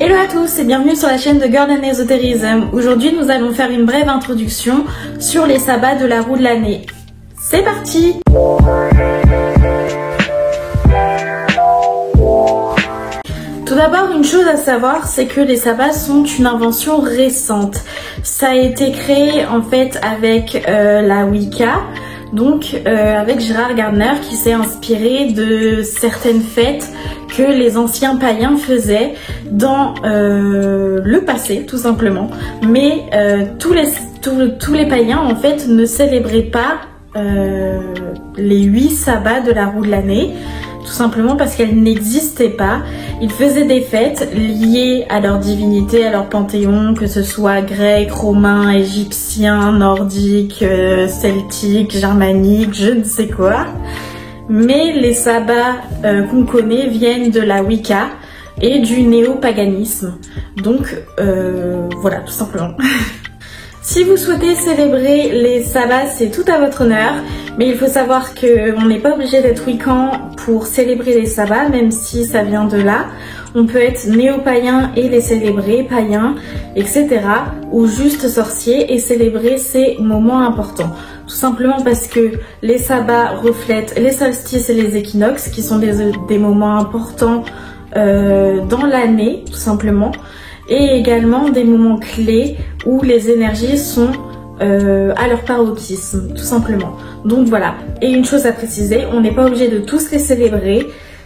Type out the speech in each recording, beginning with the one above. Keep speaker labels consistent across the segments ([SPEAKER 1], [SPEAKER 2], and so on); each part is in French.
[SPEAKER 1] Hello à tous et bienvenue sur la chaîne de Girl and Esoterism. Aujourd'hui nous allons faire une brève introduction sur les sabbats de la roue de l'année. C'est parti! Tout d'abord, une chose à savoir, c'est que les sabbats sont une invention récente. Ça a été créé en fait avec la Wicca, donc avec Gérard Gardner qui s'est inspiré de certaines fêtes que les anciens païens faisaient dans le passé tout simplement. Mais tous les païens en fait ne célébraient pas les 8 sabbats de la roue de l'année. Tout simplement parce qu'elles n'existaient pas. Ils faisaient des fêtes liées à leur divinité, à leur panthéon, que ce soit grec, romain, égyptien, nordique, celtique, germanique, je ne sais quoi. Mais les sabbats qu'on connaît viennent de la Wicca et du néo-paganisme. Donc voilà, tout simplement. Si vous souhaitez célébrer les sabbats, c'est tout à votre honneur, mais il faut savoir qu'on n'est pas obligé d'être wiccan pour célébrer les sabbats, même si ça vient de là. On peut être néo-païen et les célébrer, païen, etc. ou juste sorcier et célébrer ces moments importants. Tout simplement parce que les sabbats reflètent les solstices et les équinoxes, qui sont des moments importants dans l'année, tout simplement. Et également des moments clés où les énergies sont à leur paroxysme, tout simplement. Donc voilà. Et une chose à préciser, on n'est pas obligé de tous les célébrer,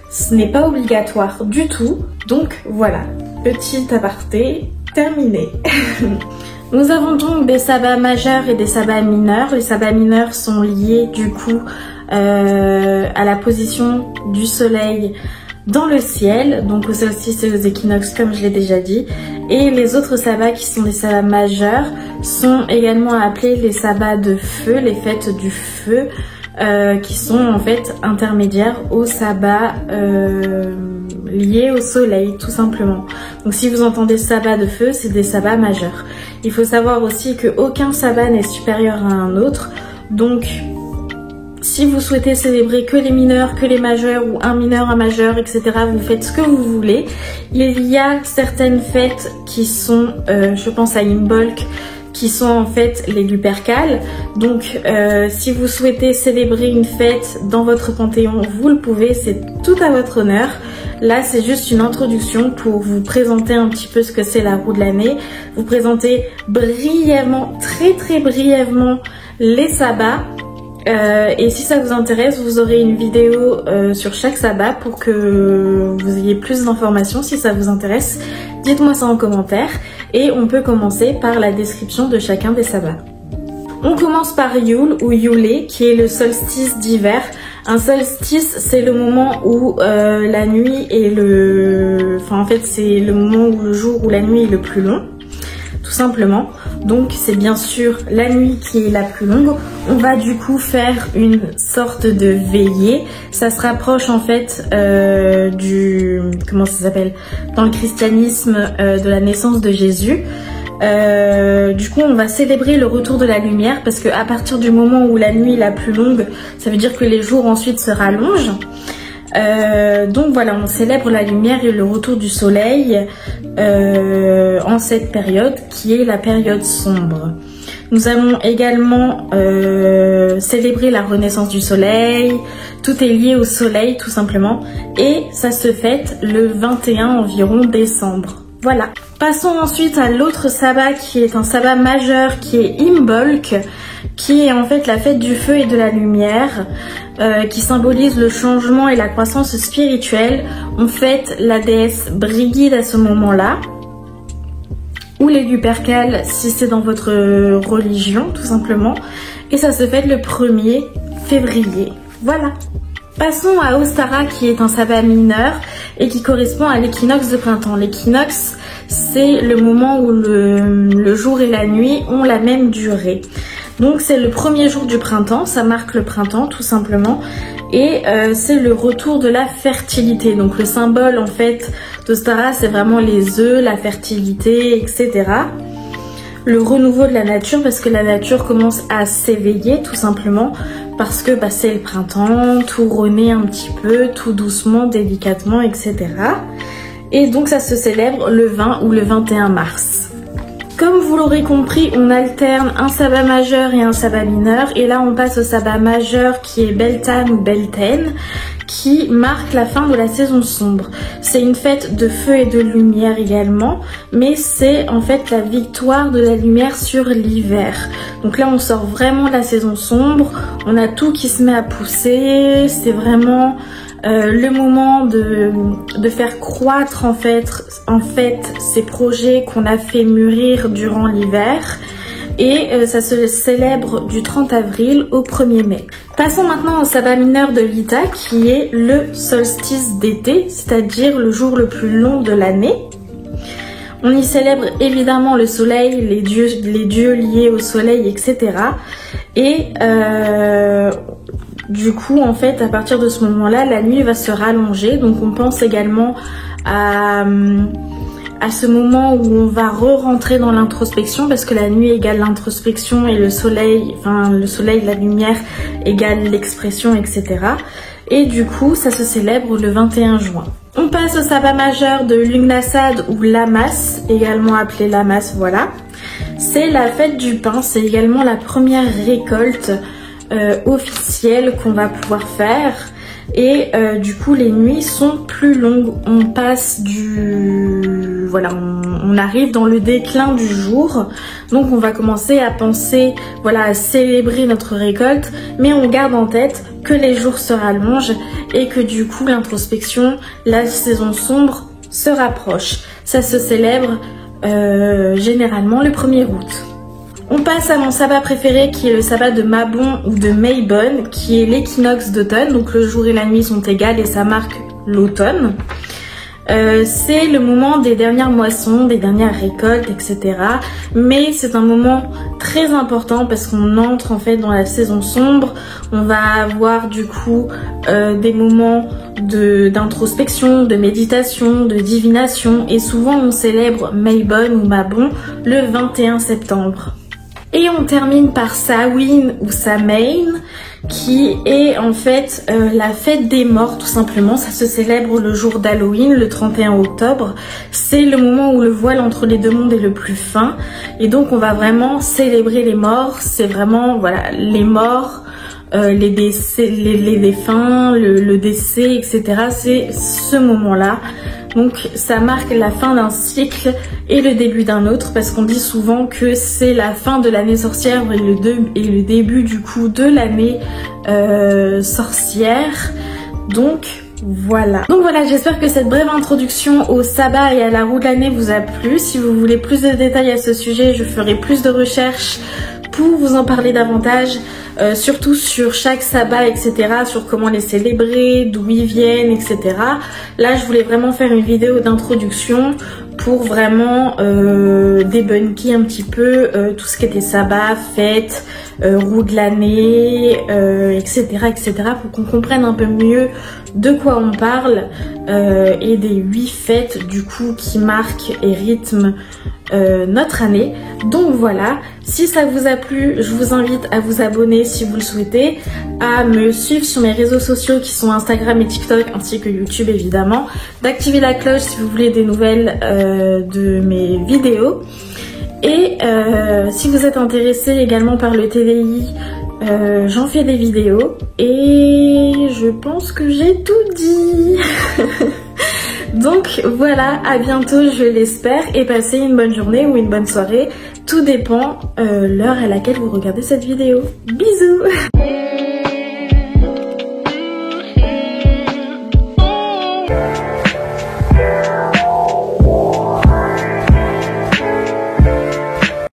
[SPEAKER 1] ce n'est pas obligatoire du tout. Donc voilà, petit aparté terminé. Nous avons donc des sabbats majeurs et des sabbats mineurs. Les sabbats mineurs sont liés du coup à la position du soleil dans le ciel, donc aux solstices et aux équinoxes comme je l'ai déjà dit. Et les autres sabbats qui sont des sabbats majeurs sont également appelés les sabbats de feu, les fêtes du feu, qui sont en fait intermédiaires aux sabbats liés au soleil tout simplement. Donc si vous entendez sabbat de feu, c'est des sabbats majeurs. Il faut savoir aussi qu'aucun sabbat n'est supérieur à un autre, donc si vous souhaitez célébrer que les mineurs, que les majeurs, ou un mineur, un majeur, etc., vous faites ce que vous voulez. Il y a certaines fêtes qui sont, je pense à Imbolc, qui sont en fait les Lupercales. Donc si vous souhaitez célébrer une fête dans votre panthéon, vous le pouvez, c'est tout à votre honneur. Là c'est juste une introduction pour vous présenter un petit peu ce que c'est la roue de l'année, vous présenter brièvement, très brièvement les sabbats. Et si ça vous intéresse, vous aurez une vidéo sur chaque sabbat pour que vous ayez plus d'informations. Si ça vous intéresse, dites-moi ça en commentaire et on peut commencer par la description de chacun des sabbats. On commence par Yule ou Yule, qui est le solstice d'hiver. Un solstice, c'est le moment où la nuit est en fait c'est le moment où le jour ou la nuit est le plus long, tout simplement. Donc c'est bien sûr la nuit qui est la plus longue. On va du coup faire une sorte de veillée. Ça se rapproche en fait comment ça s'appelle, dans le christianisme, de la naissance de Jésus. Du coup on va célébrer le retour de la lumière, parce que à partir du moment où la nuit est la plus longue, ça veut dire que les jours ensuite se rallongent. Donc voilà, on célèbre la lumière et le retour du soleil en cette période qui est la période sombre. Nous allons également célébrer la renaissance du soleil. Tout est lié au soleil tout simplement, et ça se fête le 21 environ décembre. Voilà. Passons ensuite à l'autre sabbat qui est un sabbat majeur, qui est Imbolc, qui est en fait la fête du feu et de la lumière, qui symbolise le changement et la croissance spirituelle. On fête la déesse Brigid à ce moment-là, ou les Lupercales si c'est dans votre religion tout simplement, et ça se fête le 1er février. Voilà. Passons à Ostara, qui est un sabbat mineur et qui correspond à l'équinoxe de printemps. L'équinoxe, c'est le moment où le jour et la nuit ont la même durée. Donc c'est le premier jour du printemps, ça marque le printemps tout simplement, et c'est le retour de la fertilité. Donc le symbole en fait d'Ostara, c'est vraiment les œufs, la fertilité, etc. Le renouveau de la nature, parce que la nature commence à s'éveiller tout simplement, parce que c'est le printemps, tout renaît un petit peu, tout doucement, délicatement, etc. Et donc ça se célèbre le 20 ou le 21 mars. Comme vous l'aurez compris, on alterne un sabbat majeur et un sabbat mineur. Et là, on passe au sabbat majeur qui est Beltane ou Beltaine, qui marque la fin de la saison sombre. C'est une fête de feu et de lumière également, mais c'est en fait la victoire de la lumière sur l'hiver. Donc là, on sort vraiment de la saison sombre. On a tout qui se met à pousser. C'est vraiment... le moment de faire croître en fait ces projets qu'on a fait mûrir durant l'hiver. Et ça se célèbre du 30 avril au 1er mai. Passons maintenant au sabbat mineur de Lita, qui est le solstice d'été, c'est-à-dire le jour le plus long de l'année. On y célèbre évidemment le soleil, les dieux liés au soleil, etc. Et du coup, en fait, à partir de ce moment-là, la nuit va se rallonger. Donc on pense également à ce moment où on va re-rentrer dans l'introspection, parce que la nuit égale l'introspection et le soleil, la lumière égale l'expression, etc. Et du coup, ça se célèbre le 21 juin. On passe au sabbat majeur de Lugnasad ou Lammas, également appelé Lammas, voilà. C'est la fête du pain, c'est également la première récolte officielle qu'on va pouvoir faire. Et du coup les nuits sont plus longues, on passe on arrive dans le déclin du jour, donc on va commencer à penser, à célébrer notre récolte, mais on garde en tête que les jours se rallongent et que du coup l'introspection, la saison sombre se rapproche. Ça se célèbre généralement le 1er août. On passe à mon sabbat préféré qui est le sabbat de Mabon ou de Mabon, qui est l'équinoxe d'automne. Donc le jour et la nuit sont égales et ça marque l'automne. C'est le moment des dernières moissons, des dernières récoltes, etc. Mais c'est un moment très important parce qu'on entre en fait dans la saison sombre. On va avoir du coup des moments d'introspection, de méditation, de divination. Et souvent on célèbre Mabon ou Mabon le 21 septembre. Et on termine par Samhain ou Samhain, qui est en fait la fête des morts tout simplement. Ça se célèbre le jour d'Halloween, le 31 octobre. C'est le moment où le voile entre les deux mondes est le plus fin. Et donc on va vraiment célébrer les morts. C'est vraiment, les morts, les décès, les défunts, le décès, etc. C'est ce moment-là. Donc ça marque la fin d'un cycle et le début d'un autre, parce qu'on dit souvent que c'est la fin de l'année sorcière et le début du coup de l'année sorcière. Donc voilà, j'espère que cette brève introduction au sabbat et à la roue de l'année vous a plu. Si vous voulez plus de détails à ce sujet, je ferai plus de recherches pour vous en parler davantage, surtout sur chaque sabbat, etc., sur comment les célébrer, d'où ils viennent, etc. Là, je voulais vraiment faire une vidéo d'introduction pour vraiment débunker un petit peu tout ce qui était sabbat, fête, roue de l'année, etc., pour qu'on comprenne un peu mieux de quoi on parle et des 8 fêtes du coup qui marquent et rythment notre année. Donc voilà, si ça vous a plu, je vous invite à vous abonner si vous le souhaitez, à me suivre sur mes réseaux sociaux qui sont Instagram et TikTok, ainsi que YouTube évidemment, d'activer la cloche si vous voulez des nouvelles de mes vidéos. Et si vous êtes intéressé également par le TDI, j'en fais des vidéos et je pense que j'ai tout dit. Donc voilà, à bientôt je l'espère, et passez une bonne journée ou une bonne soirée, tout dépend l'heure à laquelle vous regardez cette vidéo. Bisous.